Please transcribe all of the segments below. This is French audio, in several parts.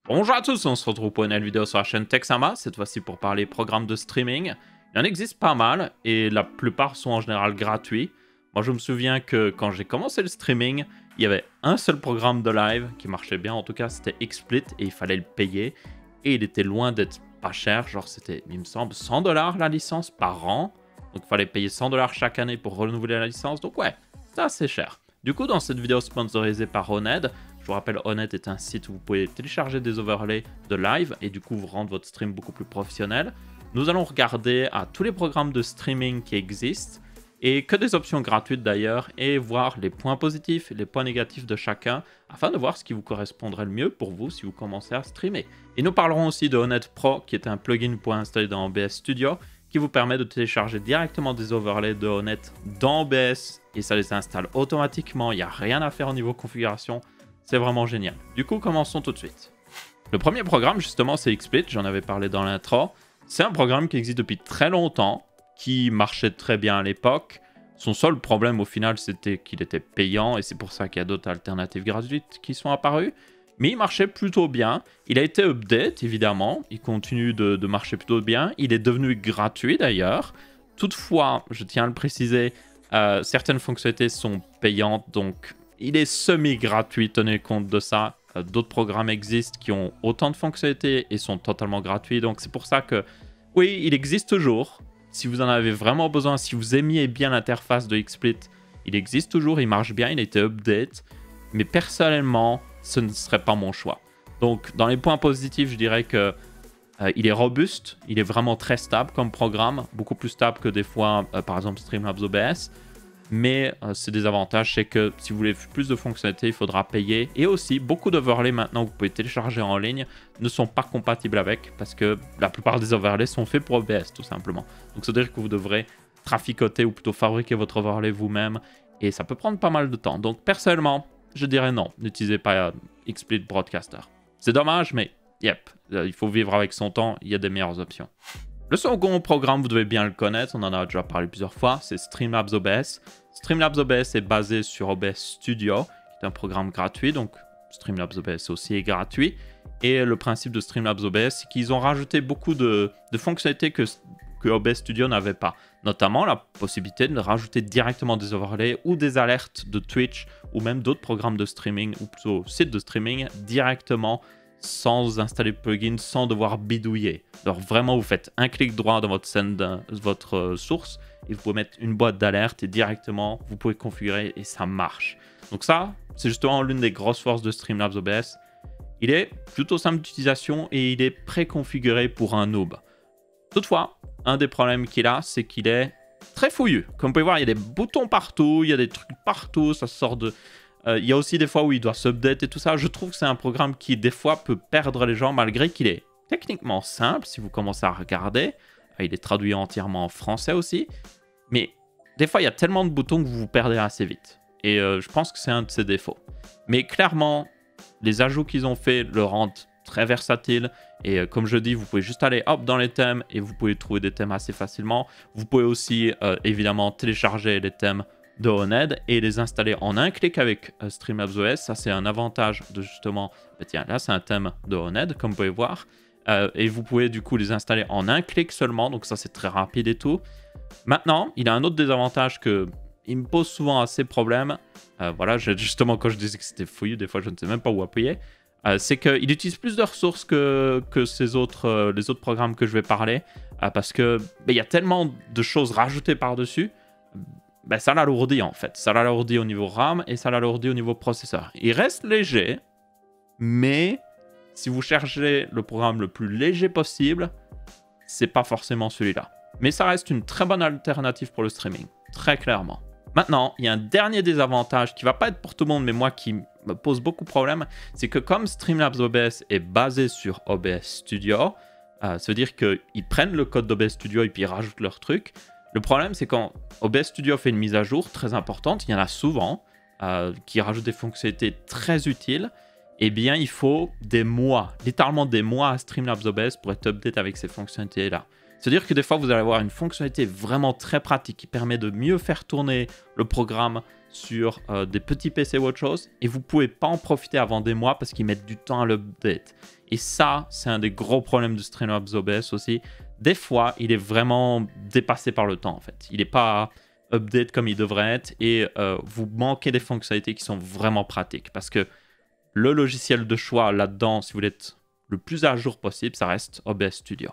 Bonjour à tous, on se retrouve pour une nouvelle vidéo sur la chaîne Texama, cette fois-ci pour parler programmes de streaming. Il en existe pas mal et la plupart sont en général gratuits. Moi je me souviens que quand j'ai commencé le streaming, il y avait un seul programme de live qui marchait bien, en tout cas c'était XSplit et il fallait le payer. Et il était loin d'être pas cher, genre c'était, il me semble, 100 $ la licence par an. Donc il fallait payer 100 $ chaque année pour renouveler la licence, donc ouais, c'est assez cher. Du coup dans cette vidéo sponsorisée par Oned, je vous rappelle, Oned est un site où vous pouvez télécharger des overlays de live et du coup vous rendre votre stream beaucoup plus professionnel. Nous allons regarder à tous les programmes de streaming qui existent et que des options gratuites d'ailleurs et voir les points positifs et les points négatifs de chacun afin de voir ce qui vous correspondrait le mieux pour vous si vous commencez à streamer. Et nous parlerons aussi de Oned Pro qui est un plugin pour installer dans OBS Studio qui vous permet de télécharger directement des overlays de Oned dans OBS et ça les installe automatiquement, il n'y a rien à faire au niveau configuration. C'est vraiment génial. Du coup, commençons tout de suite. Le premier programme, justement, c'est XSplit. J'en avais parlé dans l'intro. C'est un programme qui existe depuis très longtemps, qui marchait très bien à l'époque. Son seul problème, au final, c'était qu'il était payant, et c'est pour ça qu'il y a d'autres alternatives gratuites qui sont apparues. Mais il marchait plutôt bien. Il a été update, évidemment. Il continue de marcher plutôt bien. Il est devenu gratuit, d'ailleurs. Toutefois, je tiens à le préciser, certaines fonctionnalités sont payantes, donc il est semi-gratuit, tenez compte de ça. D'autres programmes existent qui ont autant de fonctionnalités et sont totalement gratuits. Donc c'est pour ça que, oui, il existe toujours. Si vous en avez vraiment besoin, si vous aimiez bien l'interface de XSplit, il existe toujours, il marche bien, il a été update. Mais personnellement, ce ne serait pas mon choix. Donc dans les points positifs, je dirais que il est robuste, il est vraiment très stable comme programme. Beaucoup plus stable que des fois, par exemple, Streamlabs OBS. Mais c'est des avantages, c'est que si vous voulez plus de fonctionnalités, il faudra payer. Et aussi, beaucoup d'overlays maintenant que vous pouvez télécharger en ligne ne sont pas compatibles avec parce que la plupart des overlays sont faits pour OBS tout simplement. Donc ça veut dire que vous devrez traficoter ou plutôt fabriquer votre overlay vous-même et ça peut prendre pas mal de temps. Donc personnellement, je dirais non, n'utilisez pas XSplit Broadcaster. C'est dommage, mais yep, il faut vivre avec son temps, il y a des meilleures options. Le second programme, vous devez bien le connaître, on en a déjà parlé plusieurs fois, c'est Streamlabs OBS. Streamlabs OBS est basé sur OBS Studio, qui est un programme gratuit, donc Streamlabs OBS aussi est gratuit. Et le principe de Streamlabs OBS, c'est qu'ils ont rajouté beaucoup de fonctionnalités que OBS Studio n'avait pas. Notamment la possibilité de rajouter directement des overlays ou des alertes de Twitch ou même d'autres programmes de streaming, ou plutôt sites de streaming, directement sans installer de plugin, sans devoir bidouiller. Alors vraiment, vous faites un clic droit dans votre scène, votre source, et vous pouvez mettre une boîte d'alerte et directement, vous pouvez configurer et ça marche. Donc ça, c'est justement l'une des grosses forces de Streamlabs OBS. Il est plutôt simple d'utilisation et il est préconfiguré pour un noob. Toutefois, un des problèmes qu'il a, c'est qu'il est très fouillu. Comme vous pouvez voir, il y a des boutons partout, il y a des trucs partout, ça sort de... il y a aussi des fois où il doit s'update et tout ça. Je trouve que c'est un programme qui, des fois, peut perdre les gens malgré qu'il est techniquement simple si vous commencez à regarder. Il est traduit entièrement en français aussi. Mais des fois, il y a tellement de boutons que vous vous perdez assez vite. Et je pense que c'est un de ses défauts. Mais clairement, les ajouts qu'ils ont fait le rendent très versatile. Et comme je dis, vous pouvez juste aller hop dans les thèmes et vous pouvez trouver des thèmes assez facilement. Vous pouvez aussi, évidemment, télécharger les thèmes de Oned et les installer en un clic avec Streamlabs OS. Ça, c'est un avantage de justement... tiens, là, c'est un thème de Oned, comme vous pouvez voir. Et vous pouvez du coup les installer en un clic seulement. Donc ça, c'est très rapide et tout. Maintenant, il a un autre désavantage que il me pose souvent assez problème. Voilà, justement, quand je disais que c'était fouillu, des fois, je ne sais même pas où appuyer. C'est qu'il utilise plus de ressources que les autres programmes que je vais parler. Parce que il y a tellement de choses rajoutées par-dessus. Ça l'alourdit en fait. Ça l'alourdit au niveau RAM et ça l'alourdit au niveau processeur. Il reste léger, mais si vous cherchez le programme le plus léger possible, c'est pas forcément celui-là. Mais ça reste une très bonne alternative pour le streaming, très clairement. Maintenant, il y a un dernier désavantage qui va pas être pour tout le monde, mais moi qui me pose beaucoup de problèmes, c'est que comme Streamlabs OBS est basé sur OBS Studio, ça veut dire qu'ils prennent le code d'OBS Studio et puis ils rajoutent leur truc. Le problème, c'est quand OBS Studio fait une mise à jour très importante, il y en a souvent, qui rajoutent des fonctionnalités très utiles, eh bien, il faut des mois, littéralement des mois à Streamlabs OBS pour être update avec ces fonctionnalités-là. C'est-à-dire que des fois, vous allez avoir une fonctionnalité vraiment très pratique qui permet de mieux faire tourner le programme sur des petits PC ou autre chose, et vous pouvez pas en profiter avant des mois parce qu'ils mettent du temps à l'update. Et ça, c'est un des gros problèmes de Streamlabs OBS aussi. Des fois, il est vraiment dépassé par le temps en fait. Il n'est pas update comme il devrait être, et vous manquez des fonctionnalités qui sont vraiment pratiques, parce que le logiciel de choix là-dedans, si vous voulez être le plus à jour possible, ça reste OBS Studio.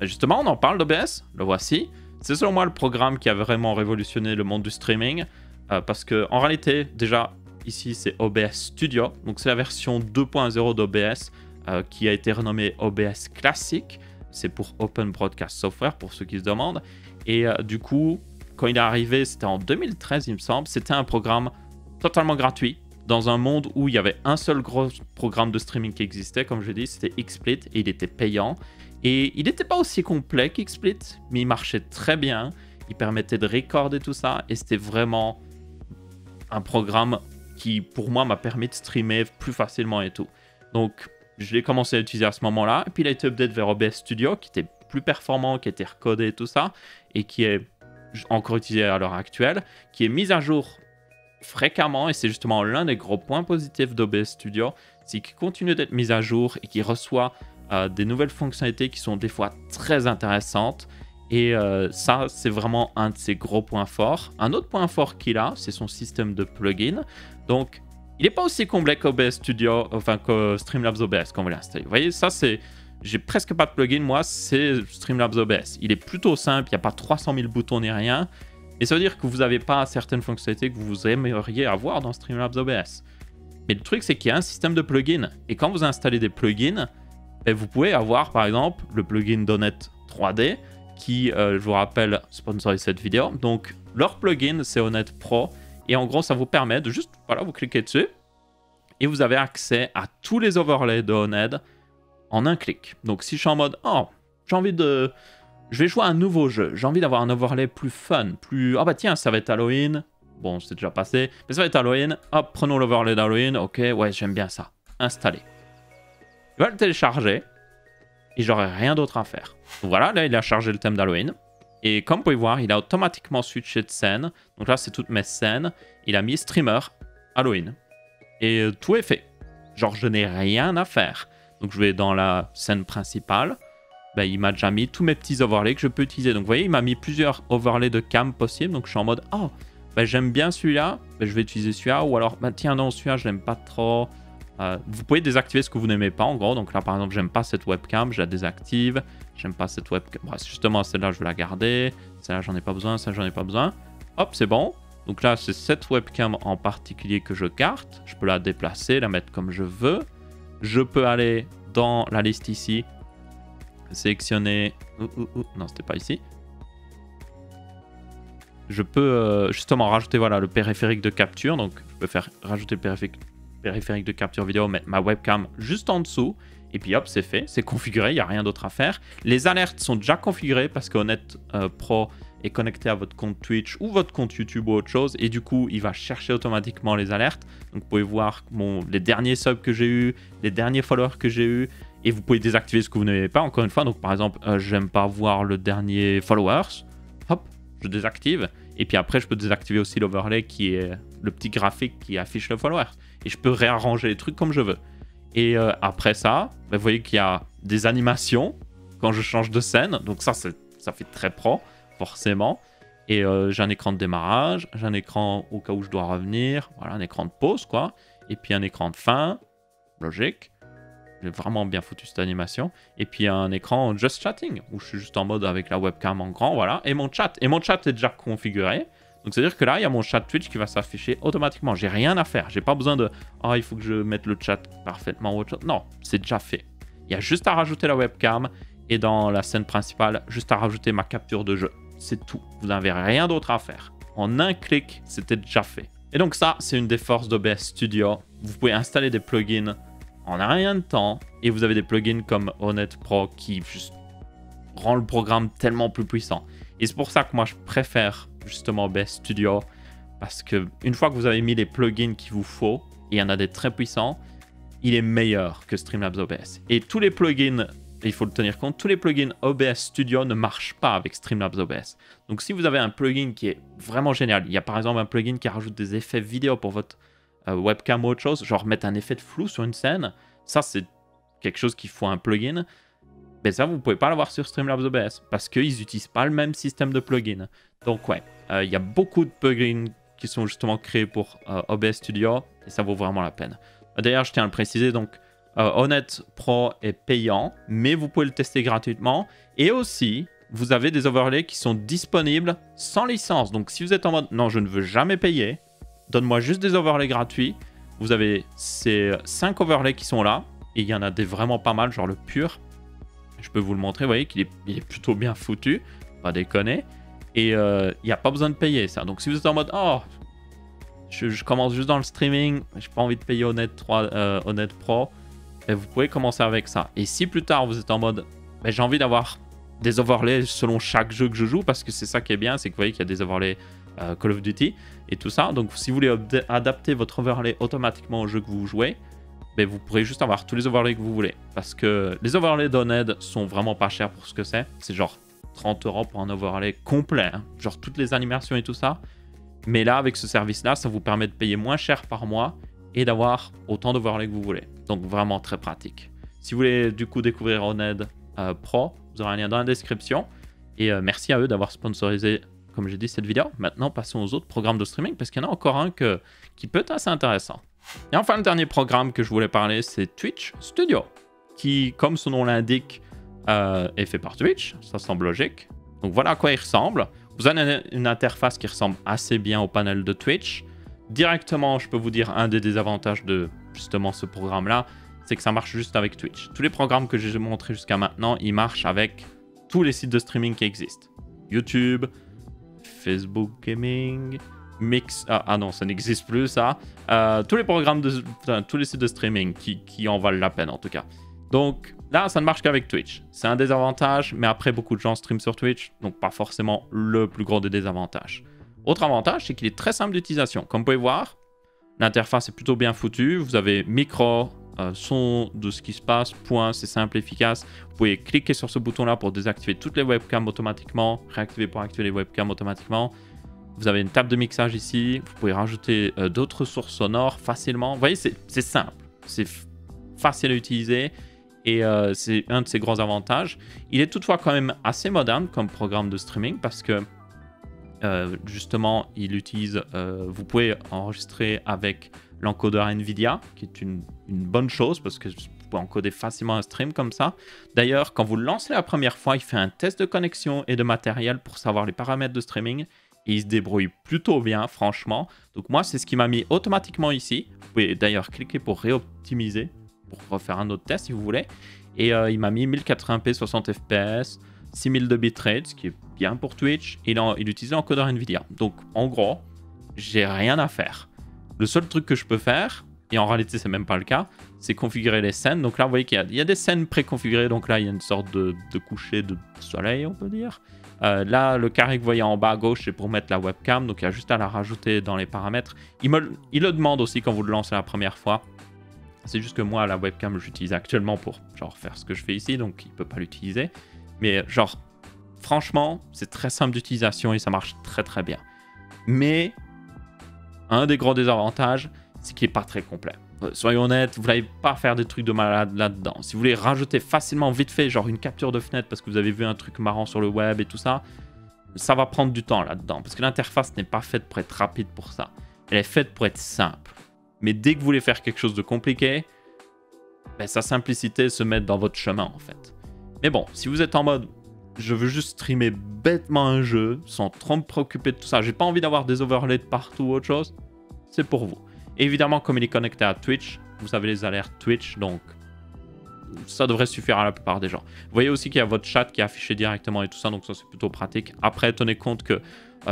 Et justement, on en parle d'OBS, le voici. C'est selon moi le programme qui a vraiment révolutionné le monde du streaming, parce que en réalité, déjà, ici, c'est OBS Studio, donc c'est la version 2.0 d'OBS qui a été renommée OBS Classic. C'est pour Open Broadcast Software, pour ceux qui se demandent. Et du coup, quand il est arrivé, c'était en 2013, il me semble, c'était un programme totalement gratuit, dans un monde où il y avait un seul gros programme de streaming qui existait, comme je l'ai dit, c'était XSplit, et il était payant. Et il n'était pas aussi complet qu'XSplit, mais il marchait très bien, il permettait de recorder tout ça, et c'était vraiment un programme qui, pour moi, m'a permis de streamer plus facilement et tout. Donc, je l'ai commencé à utiliser à ce moment-là, et puis il a été update vers OBS Studio, qui était plus performant, qui était recodé et tout ça, et qui est encore utilisé à l'heure actuelle, qui est mis à jour fréquemment, et c'est justement l'un des gros points positifs d'OBS Studio, c'est qu'il continue d'être mis à jour et qu'il reçoit des nouvelles fonctionnalités qui sont des fois très intéressantes, et ça c'est vraiment un de ses gros points forts. Un autre point fort qu'il a, c'est son système de plugins. Donc il n'est pas aussi complet qu'OBS Studio, enfin que Streamlabs OBS quand vous l'installez. Vous voyez, ça c'est... J'ai presque pas de plugin, moi, c'est Streamlabs OBS. Il est plutôt simple, il n'y a pas 300 000 boutons ni rien. Et ça veut dire que vous n'avez pas certaines fonctionnalités que vous aimeriez avoir dans Streamlabs OBS. Mais le truc, c'est qu'il y a un système de plugins. Et quand vous installez des plugins, vous pouvez avoir, par exemple, le plugin d'Honnête 3D, qui, je vous rappelle, sponsorise cette vidéo. Donc, leur plugin, c'est Honnête Pro. Et en gros, ça vous permet de juste, voilà, vous cliquez dessus. Et vous avez accès à tous les overlays de Honnête en un clic. Donc, si je suis en mode, oh, j'ai envie de... Je vais jouer à un nouveau jeu. J'ai envie d'avoir un overlay plus fun, plus... Ah bah tiens, ça va être Halloween. Bon, c'est déjà passé. Mais ça va être Halloween. Hop, prenons l'overlay d'Halloween. Ok, ouais, j'aime bien ça. Installer. Il va le télécharger. Et j'aurai rien d'autre à faire. Donc voilà, là, il a chargé le thème d'Halloween. Et comme vous pouvez voir, il a automatiquement switché de scène. Donc là, c'est toutes mes scènes. Il a mis streamer Halloween. Et tout est fait. Genre, je n'ai rien à faire. Donc je vais dans la scène principale. Ben, il m'a déjà mis tous mes petits overlays que je peux utiliser. Donc vous voyez, il m'a mis plusieurs overlays de cam possibles. Donc je suis en mode, oh, ben, j'aime bien celui-là. Ben, je vais utiliser celui-là. Ou alors, ben, tiens, non, celui-là, je l'aime pas trop. Vous pouvez désactiver ce que vous n'aimez pas, en gros. Donc là, par exemple, j'aime pas cette webcam, je la désactive. J'aime pas cette webcam. Bref, justement, celle-là, je vais la garder. Celle-là, j'en ai pas besoin. Celle-là, j'en ai pas besoin. Hop, c'est bon. Donc là, c'est cette webcam en particulier que je garde. Je peux la déplacer, la mettre comme je veux. Je peux aller dans la liste ici. Sélectionner... Non, c'était pas ici. Je peux justement rajouter voilà, le périphérique de capture. Donc, je peux faire rajouter le périphérique de capture vidéo, mettre ma webcam juste en dessous. Et puis hop, c'est fait. C'est configuré, il n'y a rien d'autre à faire. Les alertes sont déjà configurées parce qu'Honnête Pro est connecté à votre compte Twitch ou votre compte YouTube ou autre chose. Et du coup, il va chercher automatiquement les alertes. Donc, vous pouvez voir les derniers subs que j'ai eu, les derniers followers que j'ai eu. Et vous pouvez désactiver ce que vous n'aimez pas, encore une fois. Donc, par exemple, j'aime pas voir le dernier followers. Hop, je désactive. Et puis après, je peux désactiver aussi l'overlay qui est le petit graphique qui affiche le followers. Et je peux réarranger les trucs comme je veux. Et après ça, vous voyez qu'il y a des animations quand je change de scène. Donc ça fait très pro, forcément. Et j'ai un écran de démarrage, j'ai un écran au cas où je dois revenir. Voilà, un écran de pause, quoi. Et puis un écran de fin, logique. J'ai vraiment bien foutu cette animation. Et puis un écran just chatting, où je suis juste en mode avec la webcam en grand, voilà. Et mon chat est déjà configuré. Donc c'est-à-dire que là, il y a mon chat Twitch qui va s'afficher automatiquement. J'ai rien à faire. J'ai pas besoin de « Oh, il faut que je mette le chat parfaitement. » Non, c'est déjà fait. Il y a juste à rajouter la webcam et dans la scène principale, juste à rajouter ma capture de jeu. C'est tout. Vous n'avez rien d'autre à faire. En un clic, c'était déjà fait. Et donc ça, c'est une des forces d'OBS Studio. Vous pouvez installer des plugins en un rien de temps et vous avez des plugins comme Honnête Pro qui juste rend le programme tellement plus puissant. Et c'est pour ça que moi, je préfère justement OBS Studio parce que une fois que vous avez mis les plugins qu'il vous faut, et il y en a des très puissants, il est meilleur que Streamlabs OBS. Et tous les plugins et il faut le tenir compte, tous les plugins OBS Studio ne marchent pas avec Streamlabs OBS. Donc si vous avez un plugin qui est vraiment génial, il y a par exemple un plugin qui rajoute des effets vidéo pour votre webcam ou autre chose, genre mettre un effet de flou sur une scène, ça c'est quelque chose qu'il faut un plugin, mais ça vous pouvez pas l'avoir sur Streamlabs OBS parce qu'ils n'utilisent pas le même système de plugin. Donc ouais, il y a beaucoup de plugins qui sont justement créés pour OBS Studio et ça vaut vraiment la peine. D'ailleurs, je tiens à le préciser, donc Honnête Pro est payant, mais vous pouvez le tester gratuitement. Et aussi, vous avez des overlays qui sont disponibles sans licence. Donc si vous êtes en mode non, je ne veux jamais payer, donne-moi juste des overlays gratuits. Vous avez ces 5 overlays qui sont là. Et il y en a des vraiment pas mal, genre le pur. Je peux vous le montrer, vous voyez qu'il est plutôt bien foutu. Pas déconner. Et il n'y a pas besoin de payer ça. Donc si vous êtes en mode oh, je commence juste dans le streaming, j'ai pas envie de payer Honnête Pro, et vous pouvez commencer avec ça. Et si plus tard vous êtes en mode j'ai envie d'avoir des overlays selon chaque jeu que je joue, parce que c'est ça qui est bien, c'est que vous voyez qu'il y a des overlays Call of Duty et tout ça. Donc si vous voulez adapter votre overlay automatiquement au jeu que vous jouez, vous pourrez juste avoir tous les overlays que vous voulez. Parce que les overlays d'Honnête sont vraiment pas chers pour ce que c'est. C'est genre 30 € pour un overlay complet, hein. Genre toutes les animations et tout ça. Mais là, avec ce service-là, ça vous permet de payer moins cher par mois et d'avoir autant d'overlays que vous voulez. Donc vraiment très pratique. Si vous voulez du coup découvrir Honnête Pro, vous aurez un lien dans la description. Et merci à eux d'avoir sponsorisé, comme j'ai dit, cette vidéo. Maintenant, passons aux autres programmes de streaming parce qu'il y en a encore un qui peut être assez intéressant. Et enfin, le dernier programme que je voulais parler, c'est Twitch Studio, qui, comme son nom l'indique, est fait par Twitch. Ça semble logique. Donc voilà à quoi il ressemble. Vous avez une interface qui ressemble assez bien au panel de Twitch. Directement, je peux vous dire, un des désavantages de justement ce programme-là, c'est que ça marche juste avec Twitch. Tous les programmes que j'ai montrés jusqu'à maintenant, ils marchent avec tous les sites de streaming qui existent. YouTube, Facebook Gaming, Mix... Ah non, ça n'existe plus, ça. Tous les programmes tous les sites de streaming qui en valent la peine, en tout cas. Donc là, ça ne marche qu'avec Twitch. C'est un désavantage, mais après, beaucoup de gens streament sur Twitch, donc pas forcément le plus gros des désavantages. Autre avantage, c'est qu'il est très simple d'utilisation. Comme vous pouvez voir, l'interface est plutôt bien foutue. Vous avez micro, son de ce qui se passe, point, c'est simple, efficace. Vous pouvez cliquer sur ce bouton-là pour désactiver toutes les webcams automatiquement, réactiver pour activer les webcams automatiquement. Vous avez une table de mixage ici. Vous pouvez rajouter d'autres sources sonores facilement. Vous voyez, c'est simple. C'est facile à utiliser. Et c'est un de ses gros avantages. Il est toutefois quand même assez moderne comme programme de streaming parce que justement, il utilise... vous pouvez enregistrer avec l'encodeur NVIDIA, qui est une bonne chose parce que vous pouvez encoder facilement un stream comme ça. D'ailleurs, quand vous le lancez la première fois, il fait un test de connexion et de matériel pour savoir les paramètres de streaming. Et il se débrouille plutôt bien, franchement. Donc moi, c'est ce qui m'a mis automatiquement ici. Vous pouvez d'ailleurs cliquer pour réoptimiser, pour refaire un autre test si vous voulez. Et il m'a mis 1080p 60 fps, 6000 de bitrate, ce qui est bien pour Twitch. Et il utilise l'encodeur NVIDIA. Donc en gros, j'ai rien à faire. Le seul truc que je peux faire, et en réalité c'est même pas le cas, c'est configurer les scènes. Donc là vous voyez qu'il y a des scènes préconfigurées. Donc là il y a une sorte de coucher de soleil, on peut dire. Là, le carré que vous voyez en bas à gauche, c'est pour mettre la webcam. Donc il y a juste à la rajouter dans les paramètres. Il le demande aussi quand vous le lancez la première fois. C'est juste que moi, la webcam, j'utilise actuellement pour genre faire ce que je fais ici. Donc il ne peut pas l'utiliser. Mais genre, franchement, c'est très simple d'utilisation et ça marche très très bien. Mais un des gros désavantages, c'est qu'il n'est pas très complet. Soyons honnêtes, vous n'allez pas faire des trucs de malade là-dedans. Si vous voulez rajouter facilement, vite fait, genre une capture de fenêtre parce que vous avez vu un truc marrant sur le web et tout ça, ça va prendre du temps là-dedans. Parce que l'interface n'est pas faite pour être rapide pour ça. Elle est faite pour être simple. Mais dès que vous voulez faire quelque chose de compliqué, sa simplicité se met dans votre chemin en fait. Mais bon, si vous êtes en mode je veux juste streamer bêtement un jeu sans trop me préoccuper de tout ça, j'ai pas envie d'avoir des overlays de partout ou autre chose, c'est pour vous. Et évidemment, comme il est connecté à Twitch, vous avez les alertes Twitch, donc ça devrait suffire à la plupart des gens. Vous voyez aussi qu'il y a votre chat qui est affiché directement et tout ça, donc ça c'est plutôt pratique. Après, tenez compte que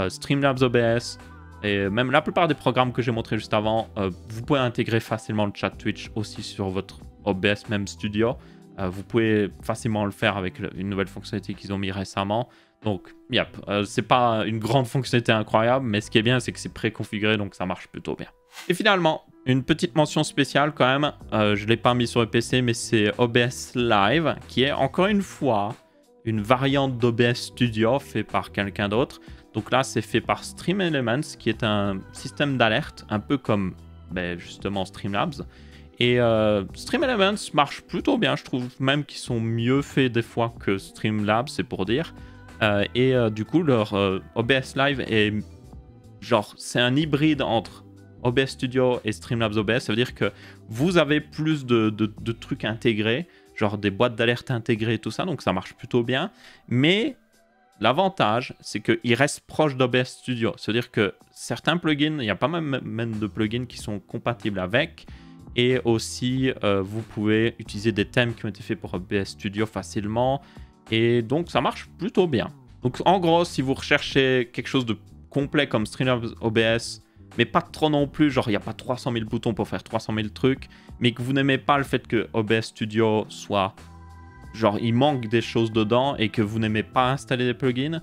Streamlabs OBS et même la plupart des programmes que j'ai montrés juste avant, vous pouvez intégrer facilement le chat Twitch aussi sur votre OBS même Studio. Vous pouvez facilement le faire avec une nouvelle fonctionnalité qu'ils ont mis récemment. Donc, yep, c'est pas une grande fonctionnalité incroyable, mais ce qui est bien, c'est que c'est préconfiguré, donc ça marche plutôt bien. Et finalement, une petite mention spéciale quand même. Je ne l'ai pas mis sur le PC, mais c'est OBS Live, qui est encore une fois une variante d'OBS Studio fait par quelqu'un d'autre. Donc là, c'est fait par StreamElements, qui est un système d'alerte, un peu comme justement Streamlabs. Et StreamElements marche plutôt bien, je trouve même qu'ils sont mieux faits des fois que Streamlabs, c'est pour dire. Du coup, leur OBS Live est genre, c'est un hybride entre OBS Studio et Streamlabs OBS. Ça veut dire que vous avez plus de trucs intégrés, genre des boîtes d'alerte intégrées et tout ça, donc ça marche plutôt bien. Mais l'avantage, c'est qu'il reste proche d'OBS Studio. Ça veut dire que certains plugins, il y a pas mal même de plugins qui sont compatibles avec. Et aussi, vous pouvez utiliser des thèmes qui ont été faits pour OBS Studio facilement. Et donc, ça marche plutôt bien. Donc, en gros, si vous recherchez quelque chose de complet comme Streamlabs OBS, mais pas trop non plus, genre il n'y a pas 300 000 boutons pour faire 300 000 trucs, mais que vous n'aimez pas le fait que OBS Studio soit... genre, il manque des choses dedans et que vous n'aimez pas installer des plugins,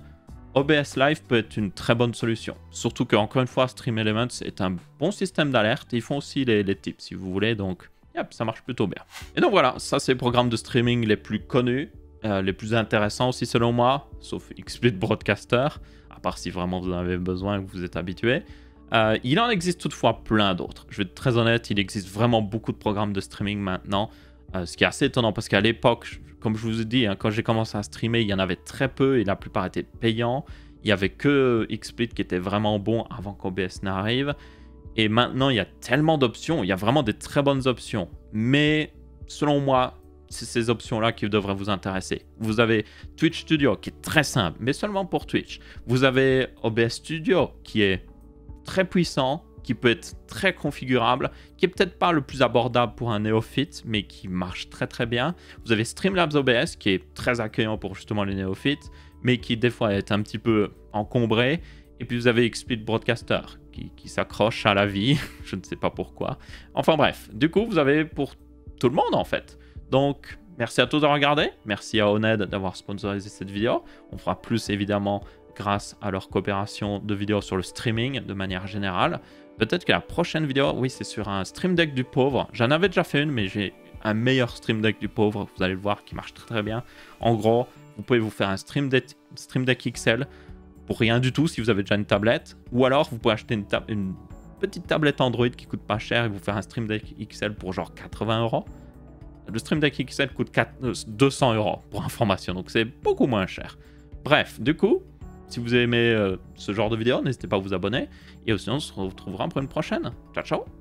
OBS Live peut être une très bonne solution. Surtout que, encore une fois, StreamElements est un bon système d'alerte. Ils font aussi les tips, si vous voulez, donc yep, ça marche plutôt bien. Et donc voilà, ça c'est les programmes de streaming les plus connus, les plus intéressants aussi selon moi, sauf XSplit Broadcaster, à part si vraiment vous en avez besoin et que vous êtes habitué. Il en existe toutefois plein d'autres. Je vais être très honnête, il existe vraiment beaucoup de programmes de streaming maintenant, ce qui est assez étonnant parce qu'à l'époque, comme je vous ai dit, hein, quand j'ai commencé à streamer, il y en avait très peu et la plupart étaient payants. Il n'y avait que XSplit qui était vraiment bon avant qu'OBS n'arrive. Et maintenant, il y a tellement d'options, il y a vraiment des très bonnes options. Mais selon moi, c'est ces options-là qui devraient vous intéresser. Vous avez Twitch Studio qui est très simple, mais seulement pour Twitch. Vous avez OBS Studio qui est très puissant, qui peut être très configurable, qui est peut-être pas le plus abordable pour un néophyte, mais qui marche très très bien. Vous avez Streamlabs OBS qui est très accueillant pour justement les néophytes, mais qui des fois est un petit peu encombré. Et puis vous avez XSplit Broadcaster qui s'accroche à la vie, je ne sais pas pourquoi. Enfin bref, du coup vous avez pour tout le monde en fait. Donc merci à tous d'avoir regardé, merci à Oned d'avoir sponsorisé cette vidéo. On fera plus évidemment grâce à leur coopération de vidéos sur le streaming de manière générale. Peut-être que la prochaine vidéo, oui, c'est sur un Stream Deck du pauvre. J'en avais déjà fait une, mais j'ai un meilleur Stream Deck du pauvre. Vous allez le voir, qui marche très très bien. En gros, vous pouvez vous faire un Stream Deck XL pour rien du tout si vous avez déjà une tablette. Ou alors, vous pouvez acheter une petite tablette Android qui coûte pas cher et vous faire un Stream Deck XL pour genre 80 €. Le Stream Deck XL coûte 200 € pour information, donc c'est beaucoup moins cher. Bref, du coup, si vous aimez ce genre de vidéo, n'hésitez pas à vous abonner. Et sinon, on se retrouvera pour une prochaine. Ciao, ciao!